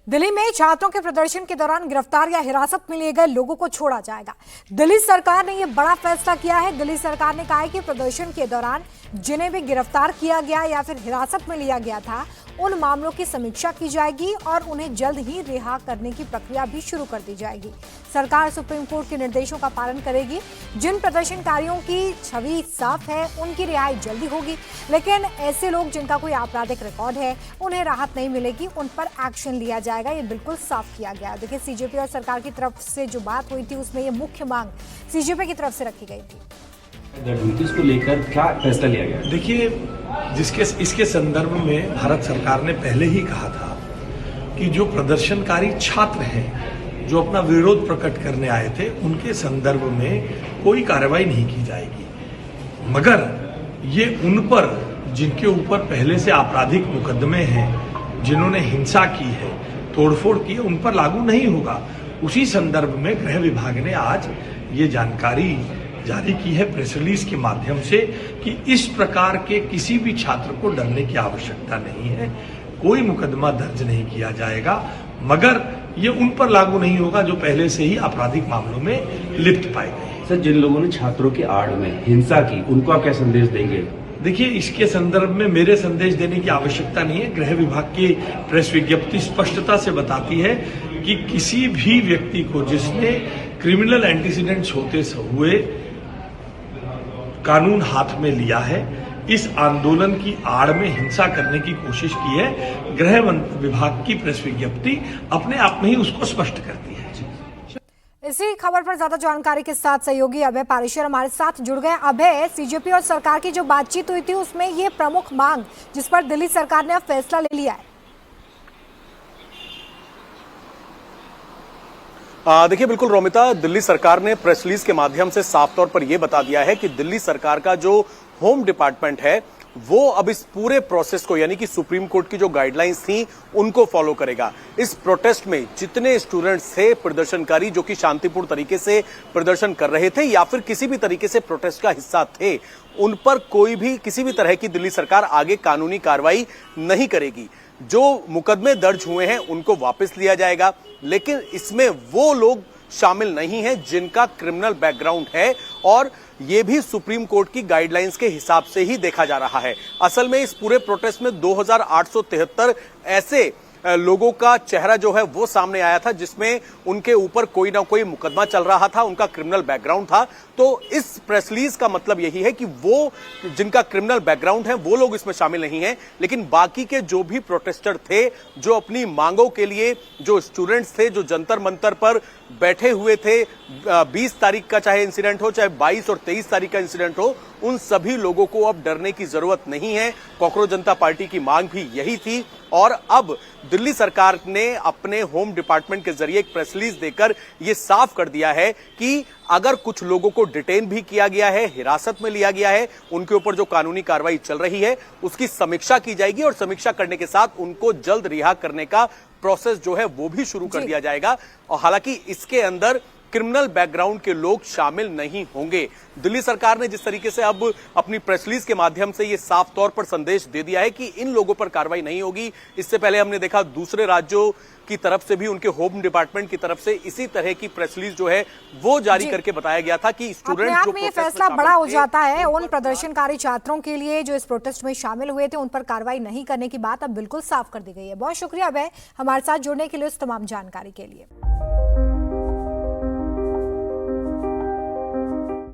दिल्ली में छात्रों के प्रदर्शन के दौरान गिरफ्तार या हिरासत में लिए गए लोगों को छोड़ा जाएगा। दिल्ली सरकार ने यह बड़ा फैसला किया है। दिल्ली सरकार ने कहा है कि प्रदर्शन के दौरान जिन्हें भी गिरफ्तार किया गया या फिर हिरासत में लिया गया था, उन मामलों की समीक्षा की जाएगी और उन्हें जल्द ही रिहा करने की प्रक्रिया भी शुरू कर दी जाएगी। सरकार सुप्रीम कोर्ट के निर्देशों का पालन करेगी। जिन प्रदर्शनकारियों की छवि साफ है, उनकी रिहाई जल्दी होगी, लेकिन ऐसे लोग जिनका कोई आपराधिक रिकॉर्ड है, उन्हें राहत नहीं मिलेगी, उन पर एक्शन लिया जाएगा। ये बिल्कुल साफ किया गया। देखिए, सीजेपी और सरकार की तरफ से जो बात हुई थी, उसमें ये मुख्य मांग सीजेपी की तरफ से रखी गई थी। ड्यूटीज को लेकर क्या फैसला लिया गया? देखिए, इसके संदर्भ में भारत सरकार ने पहले ही कहा था कि जो प्रदर्शनकारी छात्र हैं, जो अपना विरोध प्रकट करने आए थे, उनके संदर्भ में कोई कार्रवाई नहीं की जाएगी, मगर ये उन पर जिनके ऊपर पहले से आपराधिक मुकदमे हैं, जिन्होंने हिंसा की है, तोड़फोड़ की है, उन पर लागू नहीं होगा। उसी संदर्भ में गृह विभाग ने आज ये जानकारी जारी की है प्रेस रिलीज के माध्यम से कि इस प्रकार के किसी भी छात्र को डरने की आवश्यकता नहीं है, कोई मुकदमा दर्ज नहीं किया जाएगा, मगर ये उन पर लागू नहीं होगा जो पहले से ही आपराधिक मामलों में लिप्त पाए गए। सर, जिन लोगों ने छात्रों की आड़ में हिंसा की, उनको आप क्या संदेश देंगे? देखिए, इसके संदर्भ में मेरे संदेश देने की आवश्यकता नहीं है। गृह विभाग की प्रेस विज्ञप्ति स्पष्टता से बताती है कि किसी भी व्यक्ति को जिसने क्रिमिनल एंटीसीडेंट्स होते हुए कानून हाथ में लिया है, इस आंदोलन की आड़ में हिंसा करने की कोशिश की है, गृह विभाग की प्रेस विज्ञप्ति अपने आप में ही उसको स्पष्ट करती है। इसी खबर पर ज्यादा जानकारी के साथ सहयोगी अभय पारेशर हमारे साथ जुड़ गए। अभय, सीजेपी और सरकार की जो बातचीत हुई थी, उसमें ये प्रमुख मांग जिस पर दिल्ली सरकार ने अब फैसला ले लिया है। देखिए, बिल्कुल रोमिता, दिल्ली सरकार ने प्रेस रिलीज के माध्यम से साफ तौर पर यह बता दिया है कि दिल्ली सरकार का जो होम डिपार्टमेंट है, वो अब इस पूरे प्रोसेस को, यानी कि सुप्रीम कोर्ट की जो गाइडलाइंस थी, उनको फॉलो करेगा। इस प्रोटेस्ट में जितने स्टूडेंट्स थे, प्रदर्शनकारी जो कि शांतिपूर्ण तरीके से प्रदर्शन कर रहे थे या फिर किसी भी तरीके से प्रोटेस्ट का हिस्सा थे, उन पर कोई भी किसी भी तरह की दिल्ली सरकार आगे कानूनी कार्रवाई नहीं करेगी। जो मुकदमे दर्ज हुए हैं उनको वापस लिया जाएगा, लेकिन इसमें वो लोग शामिल नहीं हैं जिनका क्रिमिनल बैकग्राउंड है, और ये भी सुप्रीम कोर्ट की गाइडलाइंस के हिसाब से ही देखा जा रहा है। असल में इस पूरे प्रोटेस्ट में 2873 ऐसे लोगों का चेहरा जो है वो सामने आया था जिसमें उनके ऊपर कोई ना कोई मुकदमा चल रहा था, उनका क्रिमिनल बैकग्राउंड था। तो इस प्रेस रिलीज का मतलब यही है कि वो जिनका क्रिमिनल बैकग्राउंड है वो लोग इसमें शामिल नहीं हैं, लेकिन बाकी के जो भी प्रोटेस्टर थे, जो अपनी मांगों के लिए, जो स्टूडेंट्स थे, जो जंतर मंतर पर बैठे हुए थे, 20 तारीख का चाहे इंसिडेंट हो, चाहे 22 और 23 तारीख का इंसिडेंट हो, उन सभी लोगों को अब डरने की जरूरत नहीं है। कॉकरोच जनता पार्टी की मांग भी यही थी, और अब दिल्ली सरकार ने अपने होम डिपार्टमेंट के जरिए एक प्रेस रिलीज देकर यह साफ कर दिया है कि अगर कुछ लोगों को डिटेन भी किया गया है, हिरासत में लिया गया है, उनके ऊपर जो कानूनी कार्रवाई चल रही है उसकी समीक्षा की जाएगी, और समीक्षा करने के साथ उनको जल्द रिहा करने का प्रोसेस जो है वो भी शुरू कर दिया जाएगा। और हालांकि इसके अंदर क्रिमिनल बैकग्राउंड के लोग शामिल नहीं होंगे। दिल्ली सरकार ने जिस तरीके से अब अपनी प्रेस रिलीज के माध्यम से ये साफ तौर पर संदेश दे दिया है कि इन लोगों पर कार्रवाई नहीं होगी। इससे पहले हमने देखा दूसरे राज्यों की तरफ से भी, उनके होम डिपार्टमेंट की तरफ से इसी तरह की प्रेस रिलीज जो है वो जारी करके बताया गया था कि स्टूडेंट जो ये फैसला बड़ा हो जाता है उन प्रदर्शनकारी छात्रों के लिए जो इस प्रोटेस्ट में शामिल हुए थे, उन पर कार्रवाई नहीं करने की बात अब बिल्कुल साफ कर दी गई है। बहुत शुक्रिया अभय, हमारे साथ जुड़ने के लिए, उस तमाम जानकारी के लिए।